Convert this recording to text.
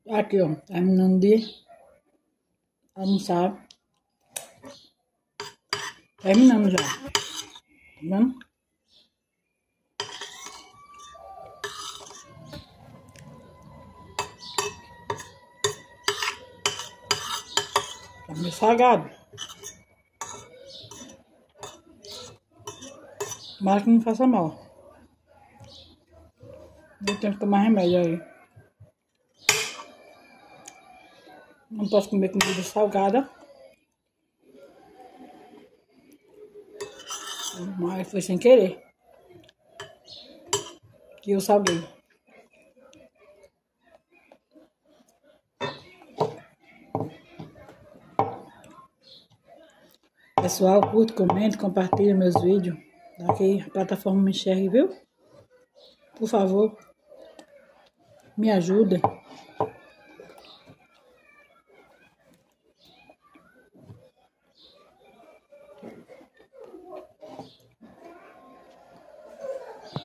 Aqui, ó, terminando de almoçar. Terminando já. Tá vendo? Tá meio salgado. Mas que não faça mal. Eu tenho que tomar remédio aí. Não posso comer comida salgada. Mas foi sem querer que eu salguei. Pessoal, curte, comente, compartilha meus vídeos. Aqui a plataforma me enxergue, viu? Por favor, me ajuda.